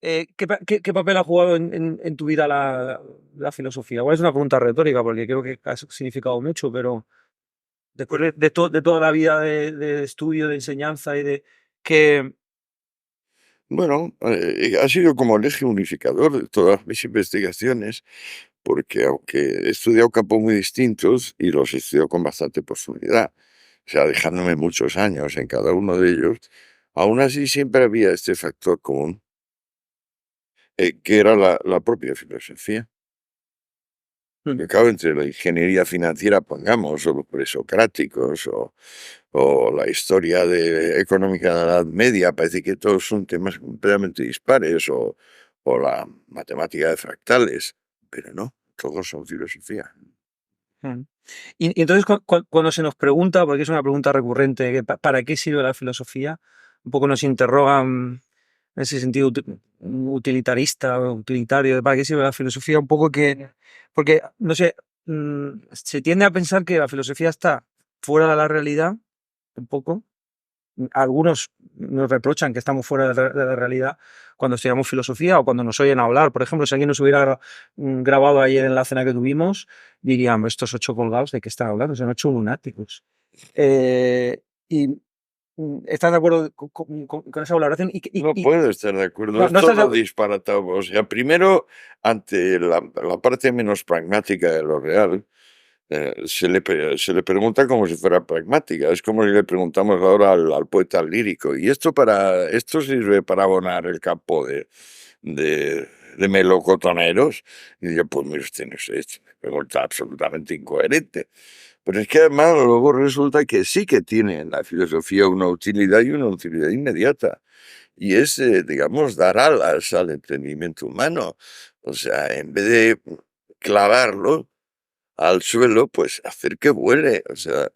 ¿Qué papel ha jugado en tu vida la filosofía? Igual es una pregunta retórica, porque creo que ha significado mucho, pero después de toda la vida de estudio, de enseñanza y de que... Bueno, ha sido como el eje unificador de todas mis investigaciones, porque aunque he estudiado campos muy distintos y los he estudiado con bastante profundidad, o sea, dejándome muchos años en cada uno de ellos, aún así siempre había este factor común, que era la propia filosofía. Mm. Que claro, entre la ingeniería financiera, pongamos, o los presocráticos, o la historia económica de la Edad Media, parece que todos son temas completamente dispares, o la matemática de fractales, pero no, todos son filosofía. Mm. Y entonces, cuando se nos pregunta, porque es una pregunta recurrente, que ¿para qué sirve la filosofía? Un poco nos interrogan en ese sentido utilitarista o utilitario, de ¿para qué sirve la filosofía? Un poco que, porque, no sé, se tiende a pensar que la filosofía está fuera de la realidad, un poco. Algunos nos reprochan que estamos fuera de la realidad cuando estudiamos filosofía o cuando nos oyen hablar. Por ejemplo, si alguien nos hubiera grabado ayer en la cena que tuvimos, dirían, estos 8 colgados, ¿de qué están hablando? Son 8 lunáticos. Y ¿estás de acuerdo con esa valoración? No puedo estar de acuerdo, No, es no estás de todo acuerdo. disparatado. O sea, primero, ante la parte menos pragmática de lo real, se le pregunta como si fuera pragmática. Es como si le preguntamos ahora al poeta lírico, ¿y esto sirve para abonar el campo de melocotoneros? Y yo, pues mire usted, no sé, es una pregunta absolutamente incoherente. Pero es que además luego resulta que sí que tiene la filosofía una utilidad, y una utilidad inmediata. Y es, digamos, dar alas al entendimiento humano. O sea, en vez de clavarlo al suelo, pues hacer que vuele, o sea,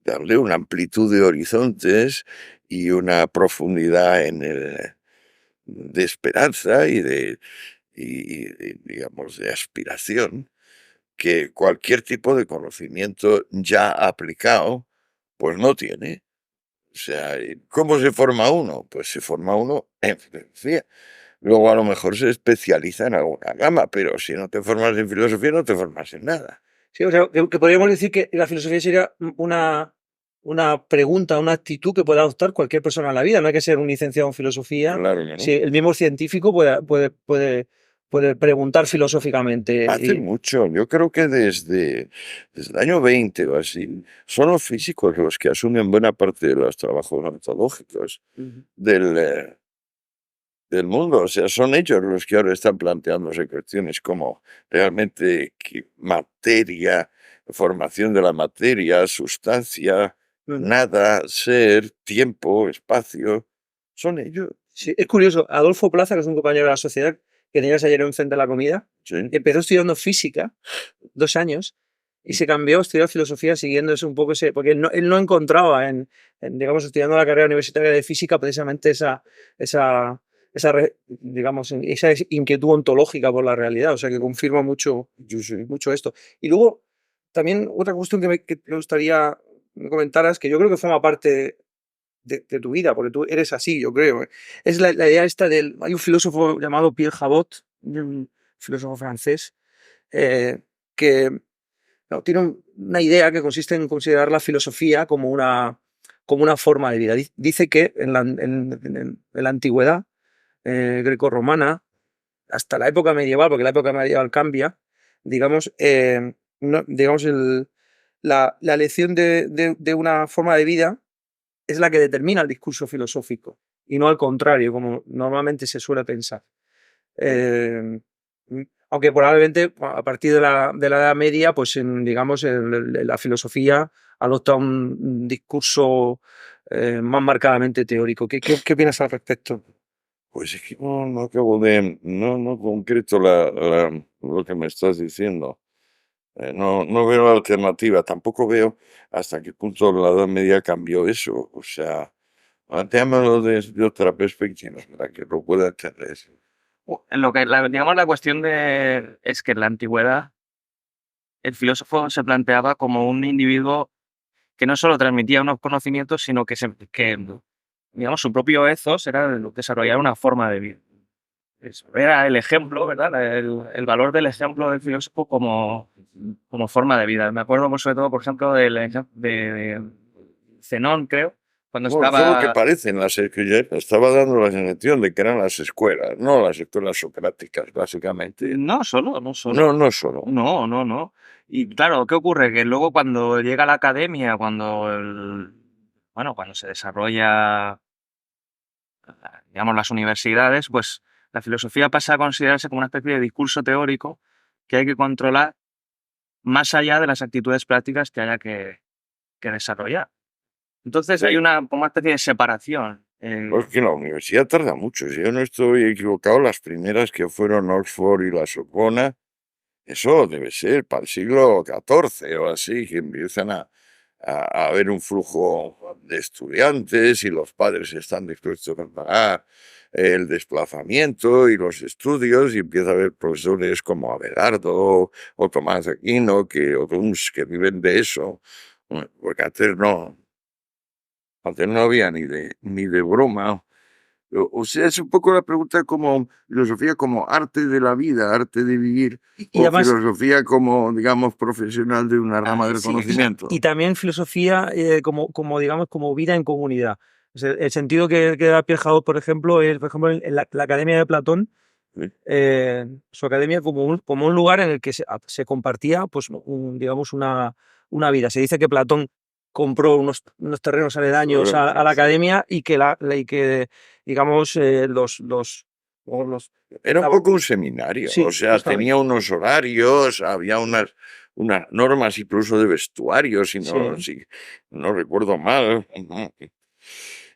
darle una amplitud de horizontes y una profundidad de esperanza digamos, de aspiración, que cualquier tipo de conocimiento ya aplicado, pues no tiene. O sea, ¿y cómo se forma uno? Pues se forma uno en filosofía. Luego a lo mejor se especializa en alguna gama, pero si no te formas en filosofía, no te formas en nada. Sí, o sea, que podríamos decir que la filosofía sería una pregunta, una actitud que puede adoptar cualquier persona en la vida. No hay que ser un licenciado en filosofía. Claro que Si no. el mismo científico puede preguntar filosóficamente. Hace mucho, yo creo que desde el año 20 o así, son los físicos los que asumen buena parte de los trabajos ontológicos Ujú. del mundo. O sea, son ellos los que ahora están planteándose cuestiones como realmente materia, formación de la materia, sustancia, Ujú. nada, ser, tiempo, espacio. Son ellos. Sí, es curioso. Adolfo Plaza, que es un compañero de la sociedad que tenías ayer enfrente de la comida, Sí. empezó estudiando física 2 años y se cambió a estudiar filosofía siguiendo eso un poco ese, porque él no encontraba digamos, estudiando la carrera universitaria de física precisamente digamos, esa inquietud ontológica por la realidad, o sea que confirma mucho, Sí, sí. mucho esto. Y luego, también otra cuestión que me gustaría que me comentaras, que yo creo que forma parte de tu vida, porque tú eres así, yo creo. Es la idea esta del... Hay un filósofo llamado Pierre Jabot, un filósofo francés, eh, que no, tiene una idea que consiste en considerar la filosofía como una forma de vida. Dice que en la antigüedad grecorromana, hasta la época medieval, porque la época medieval cambia, digamos, digamos la elección de una forma de vida es la que determina el discurso filosófico y no al contrario, como normalmente se suele pensar. Eh, Aunque probablemente a partir de la Edad Media, pues digamos, la filosofía adopta un discurso más marcadamente teórico. ¿Qué opinas al respecto? Pues es que no acabo no concreto lo que me estás diciendo. No veo alternativa, tampoco veo hasta qué punto la Edad Media cambió eso. O sea, plantéamelo desde otra perspectiva para que lo pueda entender. En lo que, digamos, la cuestión es que en la antigüedad el filósofo se planteaba como un individuo que no solo transmitía unos conocimientos, sino que digamos, su propio ethos era desarrollar una forma de vida. era el ejemplo, ¿verdad? El valor del ejemplo del filósofo como forma de vida. Me acuerdo sobre todo, por ejemplo, de Zenón, creo, cuando Bueno, eso es lo que estaba... parece en las que estaba dando la sensación de que eran las escuelas, no las escuelas socráticas, básicamente. No solo, no solo. No, no solo. No, no, no. Y claro, ¿qué ocurre? Que luego cuando llega a la academia, bueno, cuando se desarrolla, digamos, las universidades, pues la filosofía pasa a considerarse como una especie de discurso teórico que hay que controlar más allá de las actitudes prácticas que haya que desarrollar. Entonces hay como una especie de separación. Pues que la universidad tarda mucho. Si yo no estoy equivocado, las primeras que fueron Oxford y la Sorbona, eso debe ser para el siglo XIV o así, que empiezan a haber un flujo de estudiantes y los padres están dispuestos a pagar el desplazamiento y los estudios y empieza a haber profesores como Abelardo o Tomás de Aquino o Duns que viven de eso, porque antes no había ni de broma. O sea, es un poco la pregunta como filosofía como arte de la vida, arte de vivir, Y o además, filosofía como, digamos, profesional de una rama del sí, conocimiento. y también filosofía como, digamos, como vida en comunidad. O sea, el sentido que da Pierre por ejemplo, es, por ejemplo, en la Academia de Platón, ¿Sí? su academia como un lugar en el que se compartía, pues, digamos, una vida. Se dice que Platón compró unos terrenos aledaños a la academia y que digamos, Era un poco un seminario, o sí, sea, justamente. tenía unos horarios, había unas normas incluso de vestuario, Sí. si no recuerdo mal.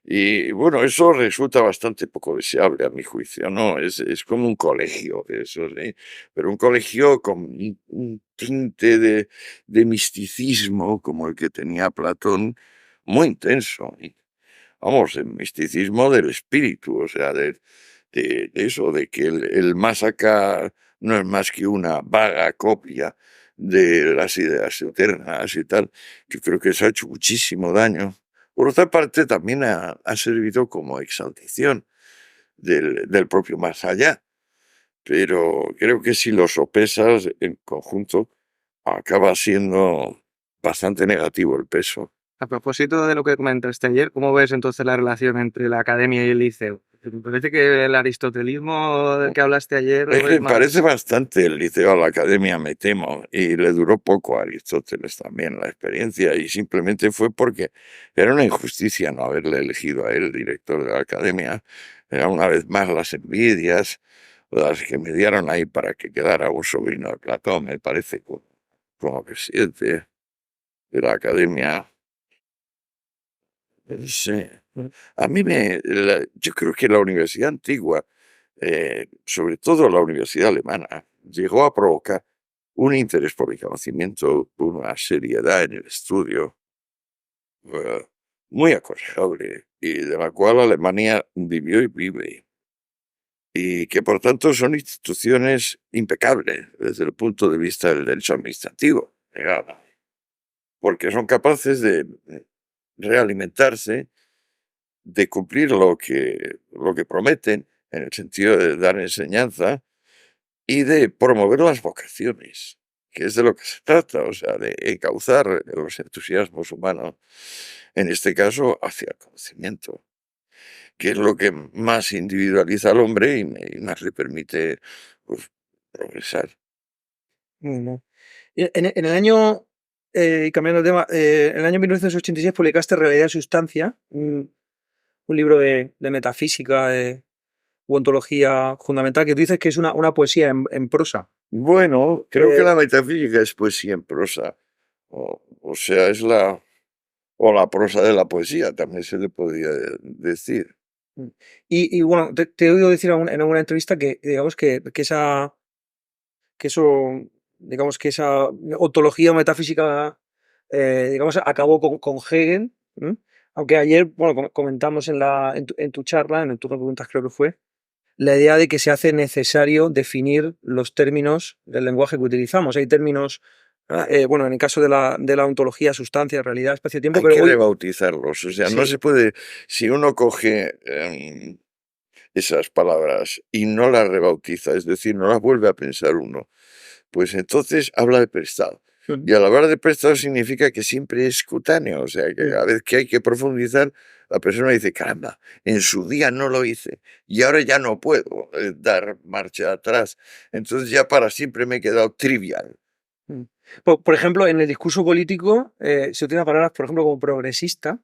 Y bueno, eso resulta bastante poco deseable a mi juicio, ¿no? Es como un colegio, eso, ¿sí? Pero un colegio con un tinte de misticismo como el que tenía Platón, muy intenso. Y, vamos, el misticismo del espíritu, o sea, de eso, de que el más acá no es más que una vaga copia de las ideas eternas y tal. Yo creo que eso ha hecho muchísimo daño. Por otra parte, también ha servido como exaltación del propio más allá, pero creo que si lo sopesas en conjunto, acaba siendo bastante negativo el peso. A propósito de lo que comentaste ayer, ¿cómo ves entonces la relación entre la academia y el liceo? Me parece que el aristotelismo del que hablaste ayer Es es que parece más... bastante el liceo a la academia, me temo, y le duró poco a Aristóteles también la experiencia, y simplemente fue porque era una injusticia no haberle elegido a él director de la academia. Era una vez más las envidias las que me dieron ahí para que quedara un sobrino de Platón, me parece, como presidente de la academia. Sí. A mí yo creo que la universidad antigua, sobre todo la universidad alemana, llegó a provocar un interés por el conocimiento, una seriedad en el estudio eh, muy aconsejable y de la cual Alemania vivió y vive. Y que por tanto son instituciones impecables desde el punto de vista del derecho administrativo, digamos, porque son capaces de realimentarse, de cumplir lo que prometen, en el sentido de dar enseñanza y de promover las vocaciones, que es de lo que se trata, o sea, de encauzar los entusiasmos humanos, en este caso, hacia el conocimiento, que es lo que más individualiza al hombre y más le permite, pues, progresar. No. En el año, y cambiando de tema, en el año 1986 publicaste Realidad y Sustancia, un libro de metafísica, u ontología fundamental, que tú dices que es una poesía en prosa. Bueno, creo que Eh, la metafísica es poesía en prosa, o sea, o la prosa de la poesía, también se le podría decir. mm, y bueno, te he oído decir en alguna entrevista que, digamos, que esa ontología o metafísica, digamos, acabó con Hegel, ¿m? Aunque ayer, bueno, comentamos en tu charla, en el turno de preguntas creo que fue, la idea de que se hace necesario definir los términos del lenguaje que utilizamos. Hay términos, bueno, en el caso de la ontología, sustancia, realidad, espacio-tiempo, Hay pero que hoy rebautizarlos, o sea, no sí, se puede, si uno coge esas palabras y no las rebautiza, es decir, no las vuelve a pensar uno, pues entonces habla de prestado. Y al hablar de prestado significa que siempre es cutáneo, o sea, que cada vez que hay que profundizar, la persona dice, caramba, en su día no lo hice y ahora ya no puedo dar marcha atrás. Entonces ya para siempre me he quedado trivial. Mm. Por ejemplo, en el discurso político se utilizan palabras, por ejemplo, como progresista,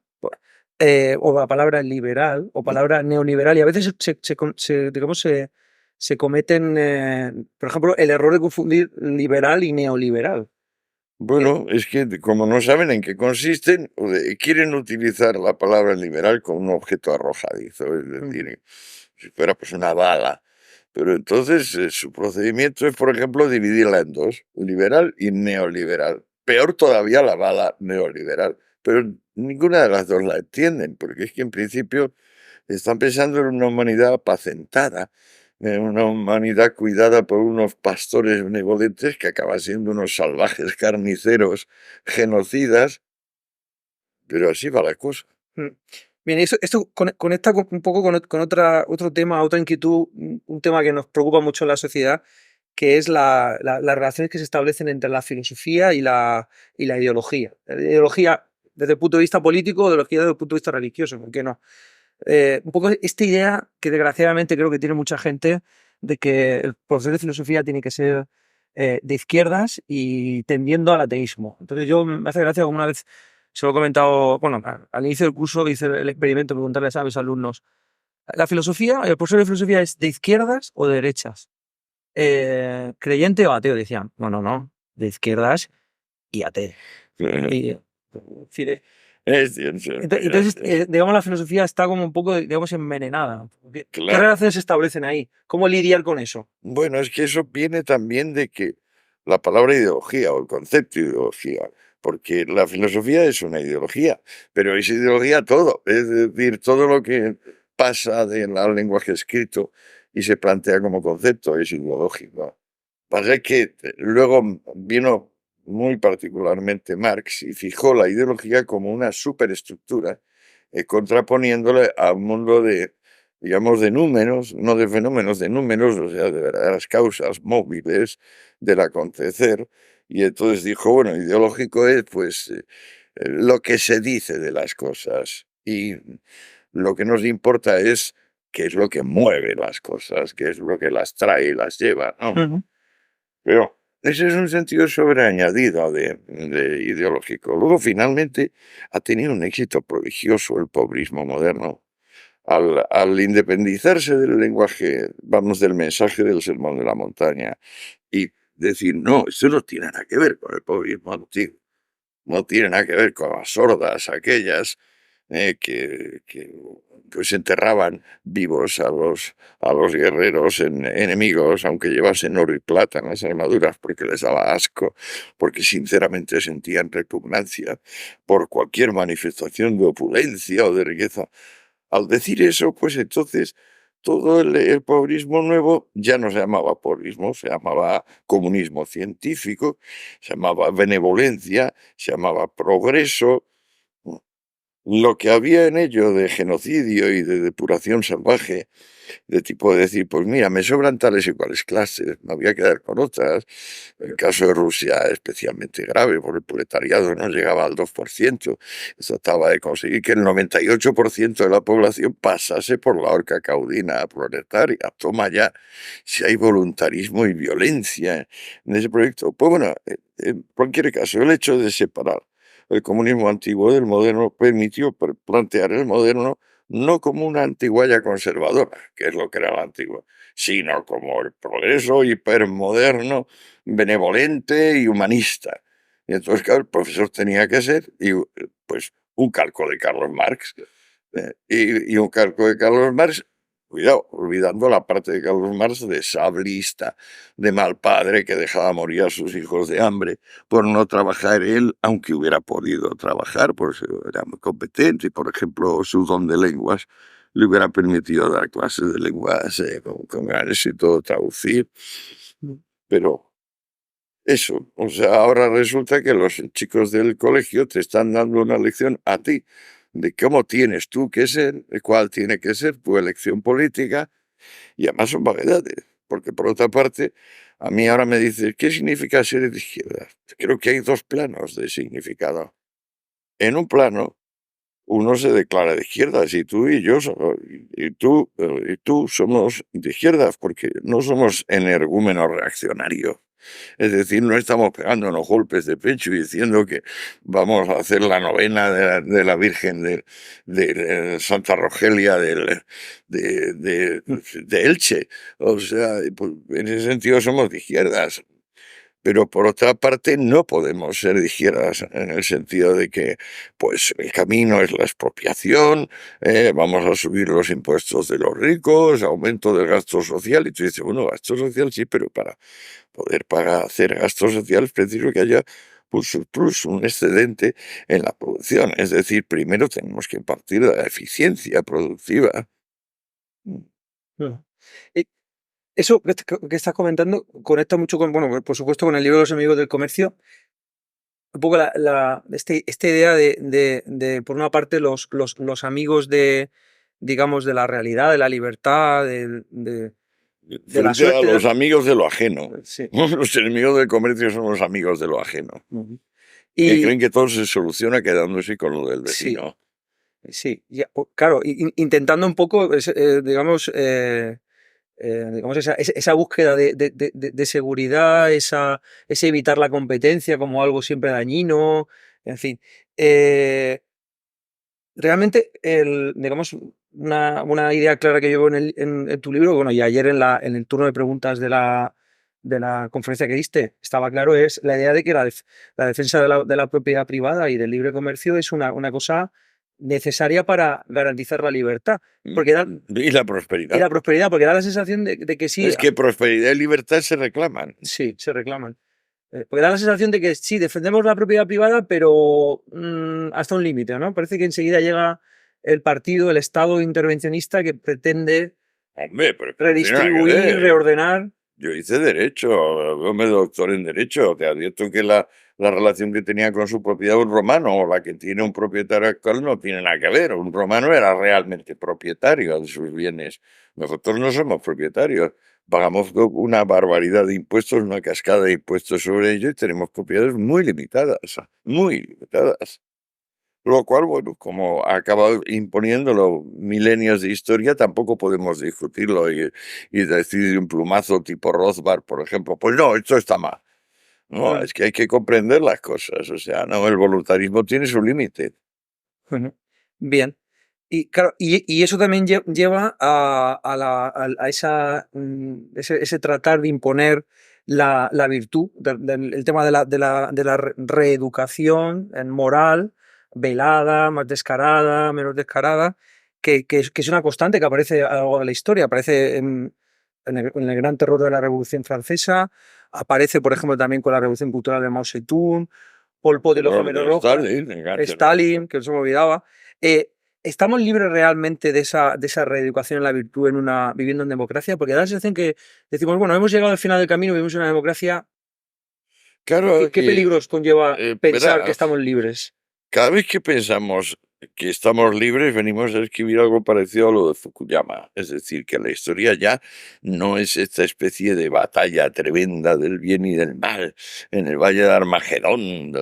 o la palabra liberal, o palabra neoliberal, y a veces digamos, se cometen, por ejemplo, el error de confundir liberal y neoliberal. Bueno, es que como no saben en qué consisten, quieren utilizar la palabra liberal como un objeto arrojadizo, es decir, si fuera pues una bala. Pero entonces su procedimiento es, por ejemplo, dividirla en dos, liberal y neoliberal. Peor todavía la bala neoliberal. Pero ninguna de las dos la entienden, porque es que en principio están pensando en una humanidad apacentada, en una humanidad cuidada por unos pastores benevolentes que acaban siendo unos salvajes carniceros, genocidas, pero así va la cosa. Mm. Bien, esto conecta un poco con otro tema, otra inquietud, un tema que nos preocupa mucho en la sociedad, que es las relaciones que se establecen entre la filosofía y la ideología. La ideología desde el punto de vista político, ideología desde el punto de vista religioso, ¿por qué no? Un poco esta idea que desgraciadamente creo que tiene mucha gente de que el profesor de filosofía tiene que ser de izquierdas y tendiendo al ateísmo. Entonces yo me hace gracia como una vez se lo he comentado, bueno, al inicio del curso hice el experimento de preguntarles a mis alumnos, ¿la filosofía, el profesor de filosofía es de izquierdas o de derechas? ¿Creyente o ateo? Decían, no, de izquierdas y ateo. Y, es decir, Es cierto, entonces, digamos, la filosofía está como un poco, digamos, envenenada. ¿Qué claro. relaciones se establecen ahí? ¿Cómo lidiar con eso? Bueno, es que eso viene también de que la palabra ideología o el concepto ideología, porque la filosofía es una ideología, pero es ideología todo, es decir, todo lo que pasa del lenguaje escrito y se plantea como concepto es ideológico. Pasa que luego vino muy particularmente Marx y fijó la ideología como una superestructura, contraponiéndole a un mundo de, digamos, de números, no de fenómenos, de números, o sea, de verdaderas causas móviles del acontecer. Y entonces dijo, bueno, ideológico es pues lo que se dice de las cosas y lo que nos importa es qué es lo que mueve las cosas, qué es lo que las trae y las lleva, ¿no? Ujú. Pero ese es un sentido sobreañadido de ideológico. Luego, finalmente, ha tenido un éxito prodigioso el pobrismo moderno. Al independizarse del lenguaje, vamos, del mensaje del sermón de la montaña, y decir, no, eso no tiene nada que ver con el pobrismo antiguo, no tiene nada que ver con las hordas aquellas que pues enterraban vivos a los guerreros enemigos, aunque llevasen oro y plata en las armaduras, porque les daba asco, porque sinceramente sentían repugnancia por cualquier manifestación de opulencia o de riqueza. Al decir eso, pues entonces todo el pobrismo nuevo ya no se llamaba pobrismo, se llamaba comunismo científico, se llamaba benevolencia, se llamaba progreso. Lo que había en ello de genocidio y de depuración salvaje, de tipo de decir, pues mira, me sobran tales y cuales clases, me voy a quedar con otras. El caso de Rusia es especialmente grave, porque el proletariado no llegaba al 2%. Se trataba de conseguir que el 98% de la población pasase por la horca caudina proletaria. Toma ya, si hay voluntarismo y violencia en ese proyecto. Pues bueno, en cualquier caso, el hecho de separar el comunismo antiguo del moderno permitió plantear el moderno no como una antiguaya conservadora, que es lo que era el antiguo, sino como el progreso hipermoderno, benevolente y humanista. Y entonces, claro, el profesor tenía que ser pues, un calco de Carlos Marx. Y un calco de Carlos Marx, cuidado, olvidando la parte de Carlos Marx de sablista, de mal padre que dejaba morir a sus hijos de hambre por no trabajar él, aunque hubiera podido trabajar, porque era muy competente y, por ejemplo, su don de lenguas le hubiera permitido dar clases de lenguas con gran éxito, traducir, pero eso, o sea, ahora resulta que los chicos del colegio te están dando una lección a ti de cómo tienes tú que ser, de cuál tiene que ser tu elección política, Y además son vaguedades, porque por otra parte, a mí ahora me dices, ¿qué significa ser de izquierda? Creo que hay dos planos de significado. En un plano, uno se declara de izquierdas y tú y yo, y tú somos de izquierdas, porque no somos energúmenos reaccionarios. Es decir, no estamos pegándonos golpes de pecho y diciendo que vamos a hacer la novena de la Virgen de Santa Rogelia de Elche. O sea, pues, en ese sentido somos de izquierdas. Pero por otra parte no podemos ser de izquierdas en el sentido de que pues el camino es la expropiación, vamos a subir los impuestos de los ricos, aumento del gasto social, y tú dices, bueno, gasto social sí, pero para poder hacer gastos sociales es preciso que haya un surplus, un excedente en la producción. Es decir, primero tenemos que partir de la eficiencia productiva. Claro. Y eso que estás comentando conecta mucho con, bueno, por supuesto, con el libro de los enemigos del comercio. Un poco esta idea por una parte, los amigos digamos, de la realidad, de la libertad, de la Frente a suerte. los amigos de lo ajeno. Sí. Los enemigos del comercio son los amigos de lo ajeno, Ujú. que Y creen que todo se soluciona quedándose con lo del sí, vecino. sí, claro, intentando un poco, digamos esa búsqueda de seguridad, ese evitar la competencia como algo siempre dañino, en fin. Realmente, digamos, una idea clara que llevo en tu libro, bueno, y ayer en el turno de preguntas de la conferencia que diste, estaba claro, es la idea de que la defensa de la propiedad privada y del libre comercio es una cosa necesaria para garantizar la libertad. Porque Y la y prosperidad. la prosperidad, porque da la sensación de que sí, Es que prosperidad y libertad se reclaman. sí, se reclaman. Porque da la sensación de que sí, defendemos la propiedad privada, pero hasta un límite, ¿no? Parece que enseguida llega el partido, el Estado intervencionista que pretende Hombre, pero no tiene nada que redistribuir, ver. reordenar. Yo hice derecho, yo me doctoré en derecho. Te advierto que la relación que tenía con su propiedad un romano o la que tiene un propietario actual no tiene nada que ver. Un romano era realmente propietario de sus bienes. Nosotros no somos propietarios. Pagamos una barbaridad de impuestos, una cascada de impuestos sobre ello y tenemos propiedades muy limitadas, muy limitadas. Lo cual, bueno, como ha acabado imponiéndolo milenios de historia, tampoco podemos discutirlo y decir de un plumazo tipo Rothbard, por ejemplo, pues no, esto está mal. No, Mm, es que hay que comprender las cosas, o sea, no, el voluntarismo tiene su límite. bueno, bien. Y claro, y eso también lleva a ese tratar de imponer la virtud, el tema de la reeducación en moral, velada, más descarada, menos descarada, que es una constante que aparece a lo largo de la historia. Aparece en el gran terror de la Revolución Francesa, aparece, por ejemplo, también con la Revolución Cultural de Mao Zedong, Pol Pot y los Bueno, Gemelos Rojas, Stalin, Stalin, que no se me olvidaba. ¿Estamos libres realmente de esa reeducación en la virtud viviendo en democracia? Porque da la sensación que decimos, bueno, hemos llegado al final del camino, vivimos en una democracia. ¿Qué, claro qué que, peligros conlleva pensar que verás, estamos libres? cada vez que pensamos que estamos libres, venimos a escribir algo parecido a lo de Fukuyama. Es decir, que la historia ya no es esta especie de batalla tremenda del bien y del mal en el Valle de Armagedón,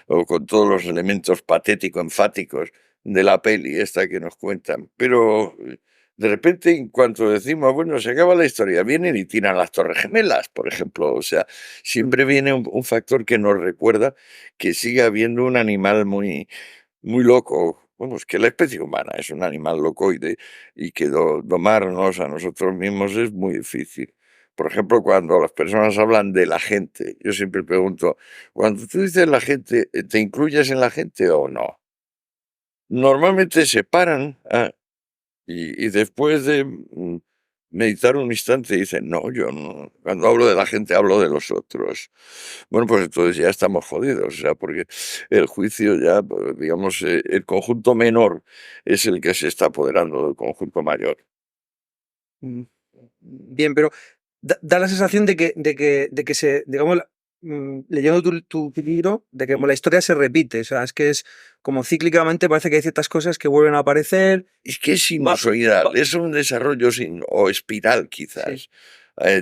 o con todos los elementos patético-enfáticos de la peli esta que nos cuentan. Pero de repente, en cuanto decimos, bueno, se acaba la historia, vienen y tiran las Torres Gemelas, por ejemplo. O sea, siempre viene un factor que nos recuerda que sigue habiendo un animal muy loco. Bueno, es que la especie humana es un animal locoide y que domarnos a nosotros mismos es muy difícil. Por ejemplo, cuando las personas hablan de la gente, yo siempre pregunto, cuando tú dices la gente, ¿te incluyes en la gente o no? Normalmente se paran y después de meditar un instante dicen, no, yo no, cuando hablo de la gente hablo de los otros. Bueno, pues entonces ya estamos jodidos, o sea, porque el juicio ya, pues, digamos, el conjunto menor es el que se está apoderando del conjunto mayor. Mm, Bien, pero da la sensación de que digamos, leyendo tu libro, de que la historia se repite, o sea, es que es como cíclicamente, parece que hay ciertas cosas que vuelven a aparecer. Es que es Va, sinusoidal, va, es un desarrollo o espiral sí, quizás.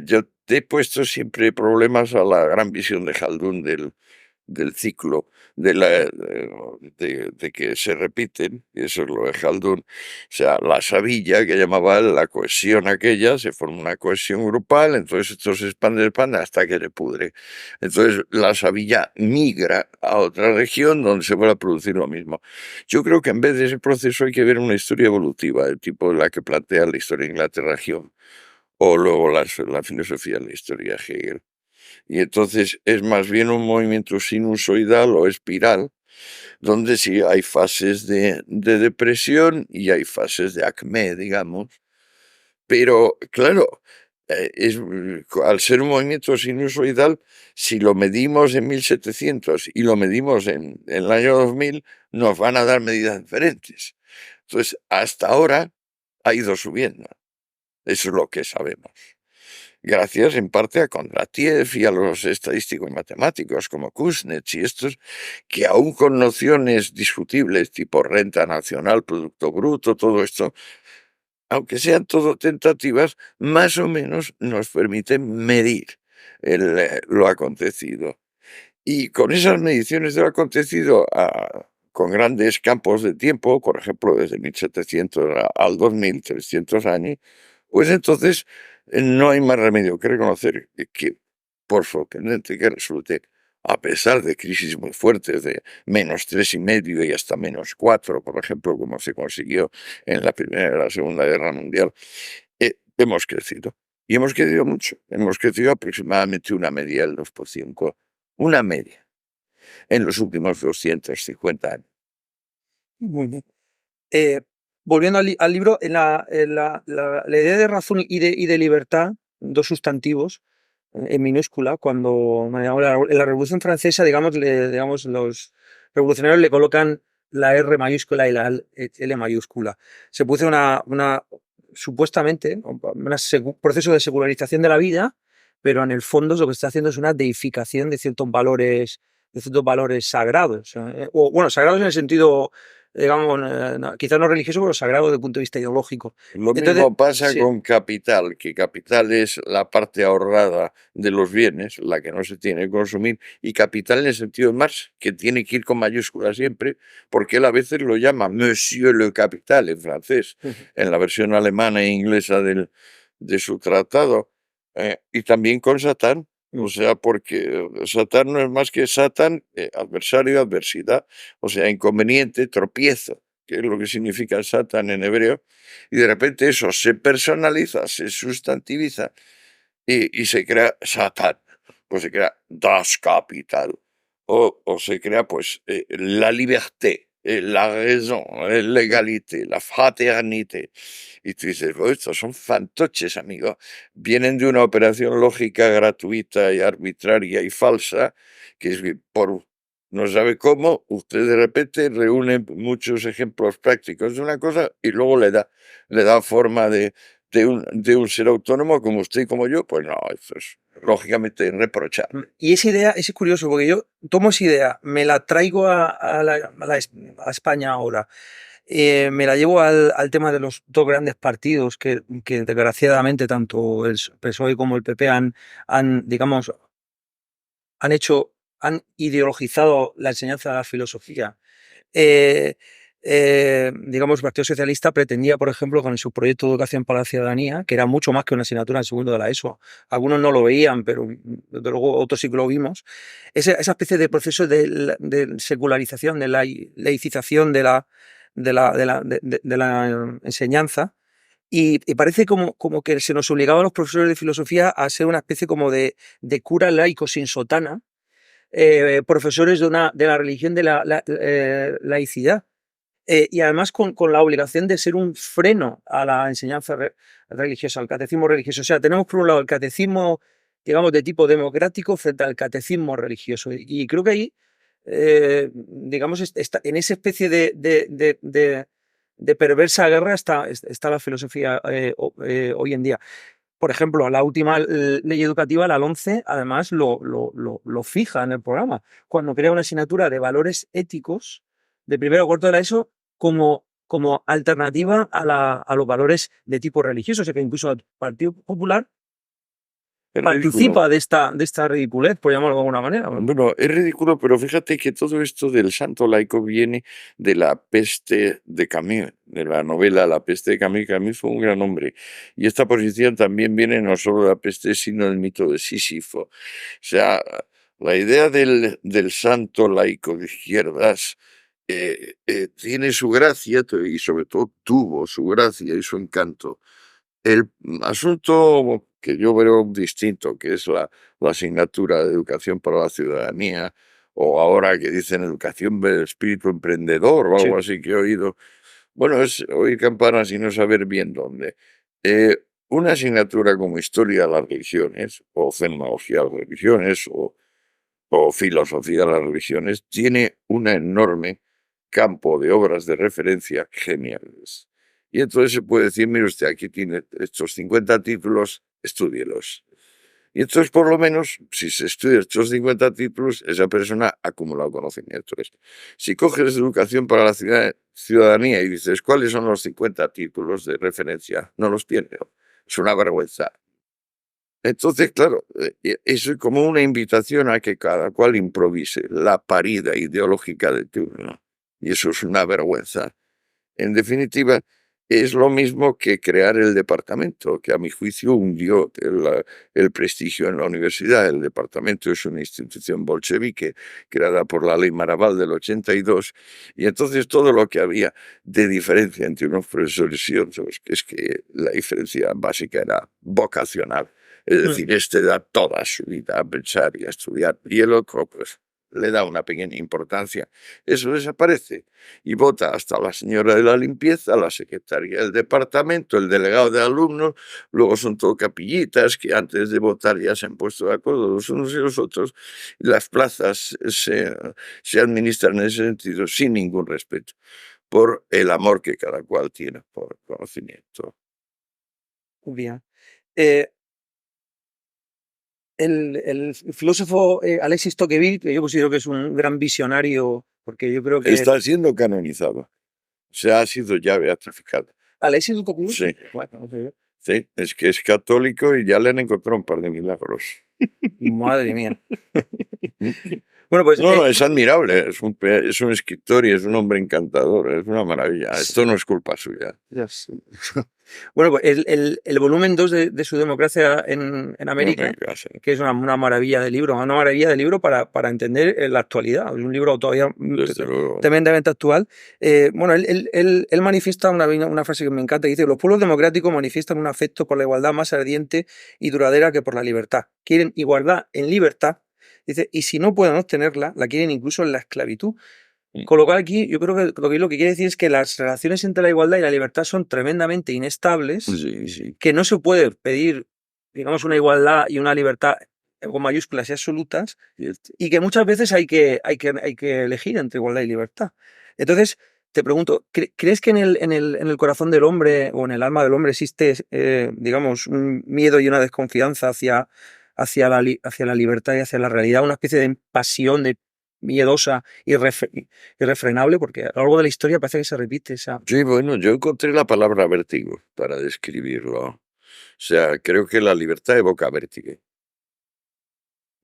Yo te he puesto siempre problemas a la gran visión de Haldun del ciclo, de que se repiten, y eso es lo de Haldun. O sea, la sabilla que llamaba él, la cohesión aquella, se forma una cohesión grupal, entonces esto se expande hasta que se pudre. Entonces la sabilla migra a otra región donde se vuelve a producir lo mismo. Yo creo que en vez de ese proceso hay que ver una historia evolutiva, del tipo la que plantea la historia de Inglaterra-Región, o luego la filosofía de la historia de Hegel. Y entonces es más bien un movimiento sinusoidal o espiral, donde sí hay fases de depresión y hay fases de acmé, digamos. Pero claro, al ser un movimiento sinusoidal, si lo medimos en 1700 y lo medimos en el año 2000, nos van a dar medidas diferentes. Entonces, hasta ahora ha ido subiendo. Eso es lo que sabemos. Gracias en parte a Kondratiev y a los estadísticos matemáticos como Kuznets y estos, que aún con nociones discutibles tipo renta nacional, producto bruto, todo esto, aunque sean todo tentativas, más o menos nos permiten medir lo acontecido. Y con esas mediciones de lo acontecido con grandes campos de tiempo, por ejemplo, desde 1700 al 2000, 300 años, pues entonces no hay más remedio que reconocer que, por sorprendente que resulte, a pesar de crisis muy fuertes de -3,5 y hasta -4, por ejemplo, como se consiguió en la Primera y la Segunda Guerra Mundial, hemos crecido. Y hemos crecido mucho. Hemos crecido aproximadamente una media del 2%. Una media en los últimos 250 años. muy bien. Eh, volviendo al libro, la idea de razón y de libertad, dos sustantivos en minúscula, cuando en la Revolución Francesa, digamos, los revolucionarios le colocan la R mayúscula y la L mayúscula. Se produce supuestamente, un proceso de secularización de la vida, pero en el fondo lo que está haciendo es una deificación de ciertos valores sagrados. O, bueno, sagrados en el sentido, digamos, quizás no religioso, pero sagrado desde el punto de vista ideológico. Lo Entonces, mismo pasa sí, con capital, que capital es la parte ahorrada de los bienes, la que no se tiene que consumir, y capital en el sentido de Marx, que tiene que ir con mayúsculas siempre, porque él a veces lo llama Monsieur le Capital en francés, en la versión alemana e inglesa de su tratado, y también con Satán. O sea, porque Satán no es más que Satán, adversario, adversidad, o sea, inconveniente, tropiezo, que es lo que significa Satán en hebreo, y de repente eso se personaliza, se sustantiviza y se crea Satán, pues se crea Das Kapital, o se crea pues la liberté, la raison, l'égalité, la fraternité. Y tú dices, "Oh, estos son fantoches, amigo. Vienen de una operación lógica gratuita y arbitraria y falsa, que es que por no sabe cómo, usted de repente reúne muchos ejemplos prácticos de una cosa y luego le da forma de un ser autónomo como usted y como yo, pues no, eso es lógicamente irreprochable. Y esa idea, es curioso, porque yo tomo esa idea, me la traigo a España ahora, me la llevo al tema de los dos grandes partidos que desgraciadamente tanto el PSOE como el PP digamos, han ideologizado la enseñanza de la filosofía. Eh, digamos, el Partido Socialista pretendía, por ejemplo, con su proyecto de educación para la ciudadanía, que era mucho más que una asignatura en segundo de la ESO. Algunos no lo veían, pero desde luego otros sí que lo vimos. Esa especie de proceso de secularización, de laicización de la enseñanza. Y parece como que se nos obligaba a los profesores de filosofía a ser una especie como de cura laico sin sotana, profesores de la religión de la laicidad. Y además con la obligación de ser un freno a la enseñanza religiosa, al catecismo religioso. O sea, tenemos por un lado el catecismo, digamos, de tipo democrático frente al catecismo religioso. Y creo que ahí, digamos, en esa especie de perversa guerra está la filosofía hoy en día. por ejemplo, la última ley educativa, la 11, además lo fija en el programa, cuando crea una asignatura de valores éticos de primero a cuarto de la ESO como alternativa a los valores de tipo religioso. O sea que incluso el Partido Popular Es ridículo. participa de esta ridiculez, por llamarlo de alguna manera. Bueno, es ridículo, pero fíjate que todo esto del santo laico viene de La peste de Camus, de la novela La peste de Camus. Camus fue un gran hombre. Y esta posición también viene no solo de la peste, sino del mito de Sísifo. O sea, la idea del santo laico de izquierdas tiene su gracia y sobre todo tuvo su gracia y su encanto. El asunto que yo veo distinto, que es la asignatura de educación para la ciudadanía, o ahora que dicen educación del espíritu emprendedor o Sí. algo así que he oído, bueno, es oír campanas y no saber bien dónde. Una asignatura como historia de las religiones, o fenomenología de las religiones, o filosofía de las religiones, tiene un enorme campo de obras de referencia geniales. Y entonces se puede decir, mire usted, aquí tiene estos 50 títulos, estúdielos. Y entonces, por lo menos, si se estudia estos 50 títulos, esa persona ha acumulado conocimientos. Si coges educación para la ciudadanía y dices, ¿cuáles son los 50 títulos de referencia? No los tiene. Es una vergüenza. Entonces, claro, eso es como una invitación a que cada cual improvise la parida ideológica de turno. Y eso es una vergüenza. En definitiva, es lo mismo que crear el departamento, que a mi juicio hundió el prestigio en la universidad. El departamento es una institución bolchevique creada por la ley Maraval del 82, y entonces todo lo que había de diferencia entre unos profesores y otros, que es que la diferencia básica era vocacional. Es decir, este da toda su vida a pensar y a estudiar, y el otro, pues, le da una pequeña importancia. Eso desaparece y vota hasta la señora de la limpieza, la secretaria del departamento, el delegado de alumnos, luego son todo capillitas que antes de votar ya se han puesto de acuerdo los unos y los otros. Las plazas se administran en ese sentido sin ningún respeto por el amor que cada cual tiene por conocimiento. Bien. El filósofo Alexis Tocqueville, que yo considero que es un gran visionario, porque yo creo que Está siendo canonizado. Se ha sido ya beatificado. Alexis Tocqueville, Sí, bueno, no sé, sí, es que es católico y ya le han encontrado un par de milagros. madre mía. Bueno, pues No, es admirable, es un escritor y es un hombre encantador, es una maravilla. Esto no es culpa suya. bueno, pues el volumen 2 de su democracia en No América, me casa. que es una maravilla de libro, una maravilla de libro para entender la actualidad. Es un libro todavía Desde luego. tremendamente actual. Bueno, él manifiesta una frase que me encanta, dice: los pueblos democráticos manifiestan un afecto por la igualdad más ardiente y duradera que por la libertad. Quieren igualdad en libertad, dice, y si no pueden obtenerla, la quieren incluso en la esclavitud. Con lo cual aquí yo creo que lo que quiere decir es que las relaciones entre la igualdad y la libertad son tremendamente inestables, Sí, sí. que no se puede pedir, digamos, una igualdad y una libertad con mayúsculas y absolutas, y que muchas veces hay que elegir entre igualdad y libertad. Entonces, te pregunto, ¿crees que en el corazón del hombre o en el alma del hombre existe, digamos, un miedo y una desconfianza hacia la libertad y hacia la realidad, una especie de pasión miedosa, irrefrenable? Porque a lo largo de la historia parece que se repite esa... Sí, bueno, yo encontré la palabra vértigo para describirlo. O sea, creo que la libertad evoca vértigo.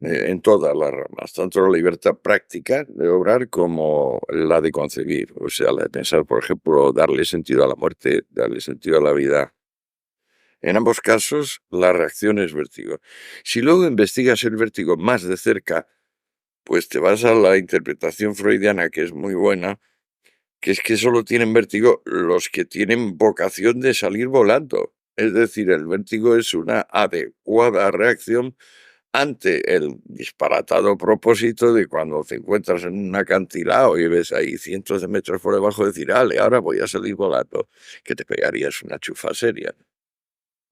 En todas las ramas, tanto la libertad práctica de obrar como la de concebir, o sea, la de pensar, por ejemplo, darle sentido a la muerte, darle sentido a la vida. En ambos casos, la reacción es vértigo. Si luego investigas el vértigo más de cerca, pues te vas a la interpretación freudiana, que es muy buena, que es que solo tienen vértigo los que tienen vocación de salir volando. Es decir, el vértigo es una adecuada reacción ante el disparatado propósito de cuando te encuentras en un acantilado y ves ahí cientos de metros por debajo, decir, ale, ahora voy a salir volando, que te pegarías una chufa seria.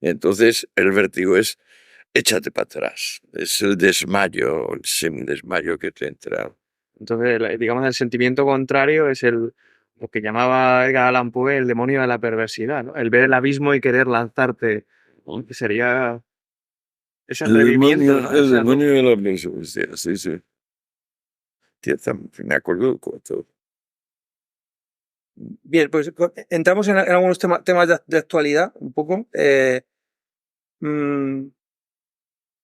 Entonces, el vértigo es échate para atrás, es el desmayo, el semidesmayo que te entra. Entonces, digamos, el sentimiento contrario es lo que llamaba Edgar Allan Poe el demonio de la perversidad, ¿no? El ver el abismo y querer lanzarte que sería ese El atrevimiento, ¿no? Esa demonio de la filosofía, sí, sí. Me acuerdo del cuento. Bien, pues entramos en algunos temas de actualidad, un poco. Mm,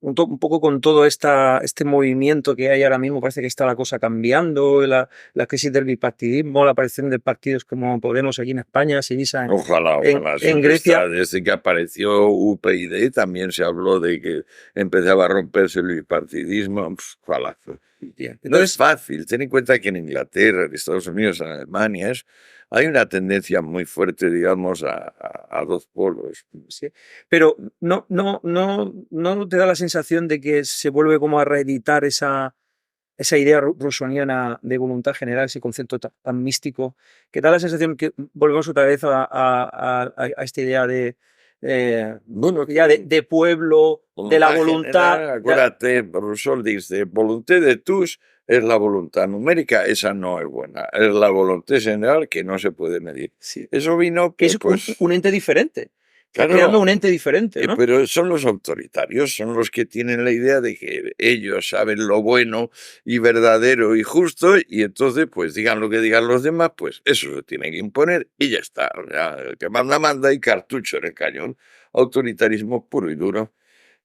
un poco con todo este movimiento que hay ahora mismo, parece que está la cosa cambiando, la crisis del bipartidismo, la aparición de partidos como Podemos aquí en España, Syriza Ojalá, ojalá. en Siempre Grecia. está. Desde que apareció UPyD también se habló de que empezaba a romperse el bipartidismo. Ojalá. Bien. No es Entonces, fácil. Ten en cuenta que en Inglaterra, en Estados Unidos, en Alemania, hay una tendencia muy fuerte, digamos, a dos polos. sí, pero no te da la sensación de que se vuelve como a reeditar esa idea rusoniana de voluntad general, ese concepto tan místico, que da la sensación que volvemos otra vez a esta idea de, Bueno, ya de pueblo, de la voluntad voluntad. general, acuérdate, Rousseau dice, voluntad de tous es la voluntad numérica, esa no es buena, es la voluntad general que no se puede medir. Sí, Eso vino, que es pues, un ente diferente. Estás claro, creando un ente diferente, ¿no? pero son los autoritarios, son los que tienen la idea de que ellos saben lo bueno y verdadero y justo, y entonces, pues digan lo que digan los demás, pues eso se tiene que imponer y ya está. O sea, el que manda, manda y cartucho en el cañón. Autoritarismo puro y duro,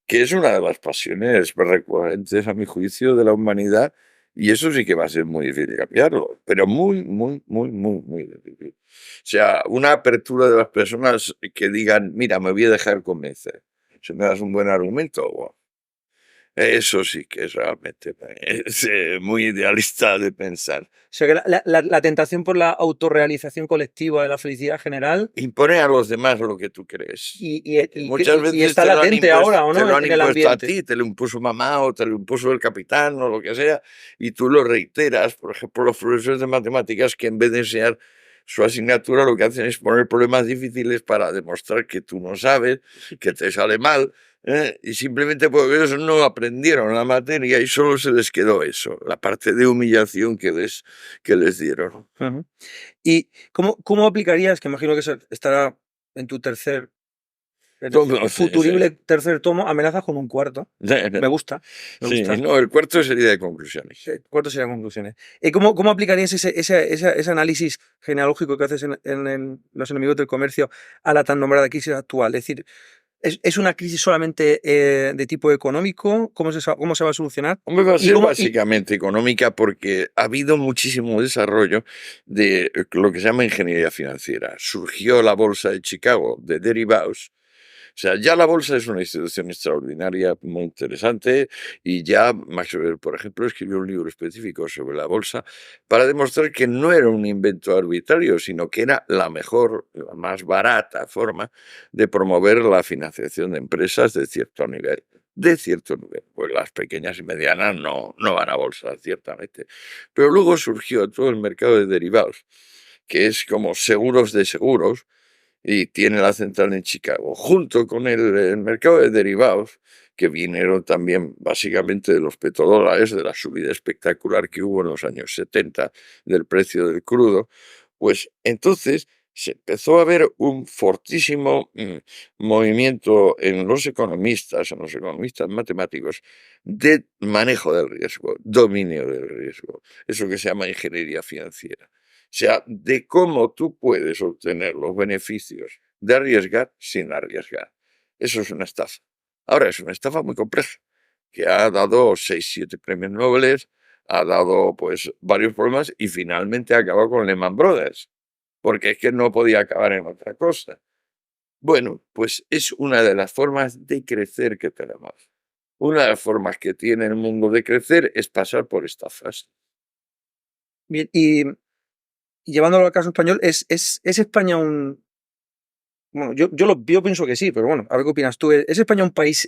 que es una de las pasiones recurrentes, a mi juicio, de la humanidad, y eso sí que va a ser muy difícil cambiarlo, pero muy, muy, muy, muy, muy difícil. O sea, una apertura de las personas que digan, mira, me voy a dejar convencer. Si me das un buen argumento, wow, eso sí que es realmente es, muy idealista de pensar. O sea, que la tentación por la autorrealización colectiva de la felicidad general Impone a los demás lo que tú crees. Muchas y veces está latente ahora, ¿o te no? lo han En el impuesto a ambiente. ti, te lo impuso mamá o te lo impuso el capitán o lo que sea, y tú lo reiteras. Por ejemplo, los profesores de matemáticas que en vez de enseñar su asignatura lo que hacen es poner problemas difíciles para demostrar que tú no sabes, que te sale mal, y simplemente porque ellos no aprendieron la materia y solo se les quedó eso, la parte de humillación que les dieron. Ujú. ¿Y cómo aplicarías, que imagino que estará en tu Todo, sí, sí. futurible tercer tomo, amenazas con un cuarto? Me gusta, me Sí, gusta. no, el cuarto sería de conclusiones. ¿Cuántas serían conclusiones? ¿Cómo aplicarías ese análisis genealógico que haces en Los enemigos del comercio a la tan nombrada crisis actual? Es decir, ¿es una crisis solamente de tipo económico? ¿Cómo se va a solucionar? Hombre, va a ¿Y ser cómo, básicamente económica porque ha habido muchísimo desarrollo de lo que se llama ingeniería financiera. Surgió la bolsa de Chicago de derivados. O sea, ya la bolsa es una institución extraordinaria, muy interesante, y ya Max Weber, por ejemplo, escribió un libro específico sobre la bolsa para demostrar que no era un invento arbitrario, sino que era la mejor, la más barata forma de promover la financiación de empresas de cierto nivel. De cierto nivel, pues las pequeñas y medianas no van a bolsa, ciertamente. Pero luego surgió todo el mercado de derivados, que es como seguros de seguros, y tiene la central en Chicago, junto con el mercado de derivados, que vinieron también básicamente de los petrodólares, de la subida espectacular que hubo en los años 70 del precio del crudo, pues entonces se empezó a ver un fortísimo movimiento en los economistas matemáticos, de manejo del riesgo, dominio del riesgo, eso que se llama ingeniería financiera. O sea, de cómo tú puedes obtener los beneficios de arriesgar sin arriesgar. Eso es una estafa. Ahora, es una estafa muy compleja, que ha dado 6, 7 premios Nobel, ha dado pues varios problemas y finalmente acabó con Lehman Brothers, porque es que no podía acabar en otra cosa. Bueno, pues es una de las formas de crecer que tenemos. Una de las formas que tiene el mundo de crecer es pasar por estafas. bien, y llevándolo al caso español, ¿es España un... Bueno, yo pienso que sí, pero bueno, a ver qué opinas tú. ¿Es España un país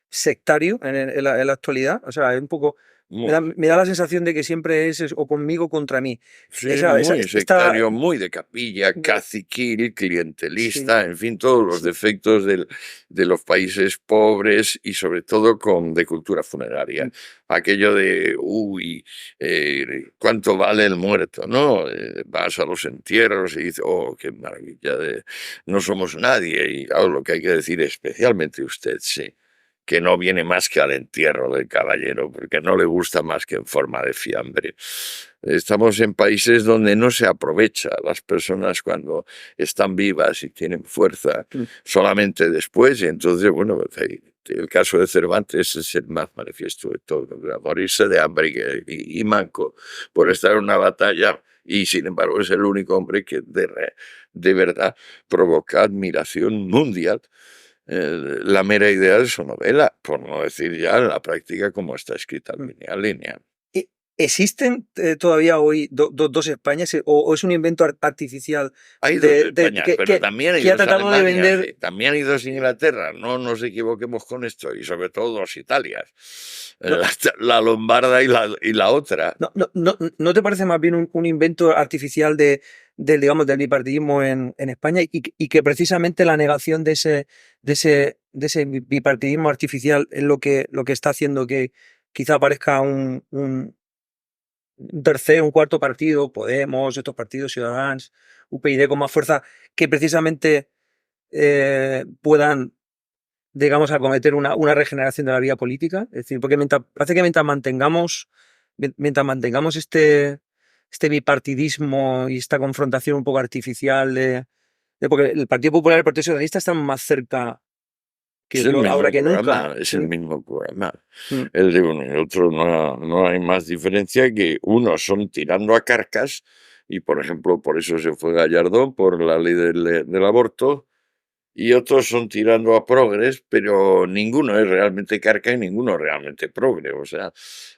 sectario en la actualidad? O sea, es un poco Me da la sensación de que siempre es o conmigo o contra mí. Sí, Esa, esa, muy esta, sectario, muy de capilla, de- caciquil, sí, clientelista, en fin, todos los sí, defectos de los países pobres y sobre todo de cultura funeraria. mm, Aquello de, uy, ¿cuánto vale el muerto? ¿No? Vas a los entierros y dices, oh, qué maravilla, no somos nadie. Y claro, lo que hay que decir, especialmente usted, sí, que no viene más que al entierro del caballero, porque no le gusta más que en forma de fiambre. Estamos en países donde no se aprovecha a las personas cuando están vivas y tienen fuerza, mm, solamente después, y entonces, bueno, el caso de Cervantes es el más manifiesto de todo, morirse de hambre y manco por estar en una batalla, y sin embargo es el único hombre que de verdad provoca admiración mundial, la mera idea de su novela, por no decir ya la práctica como está escrita mm. línea a línea. ¿E- ¿Existen todavía hoy dos Españas o es un invento artificial Hay dos de- Españas, pero también hay que ha dos tratado de Alemanias, vender? también hay dos Inglaterra, no nos equivoquemos con esto, y sobre todo dos Italias, No, la lombarda y la otra. ¿No te parece más bien un invento artificial digamos, del bipartidismo en España y que precisamente la negación de ese bipartidismo artificial es lo que está haciendo que quizá aparezca un tercer, un cuarto partido, Podemos, estos partidos, Ciudadanos, UPyD con más fuerza, que precisamente puedan, digamos, acometer una regeneración de la vida política? Es decir, porque parece que mientras mantengamos este bipartidismo y esta confrontación un poco artificial porque el Partido Popular y el Partido Socialista están más cerca Es que el ahora mismo que nunca. programa, es el mismo programa. Mm, El de uno y el otro no hay más diferencia que unos son tirando a carcas, y por ejemplo, por eso se fue Gallardón, por la ley del aborto, y otros son tirando a progres, pero ninguno es realmente carca y ninguno es realmente progre. O sea,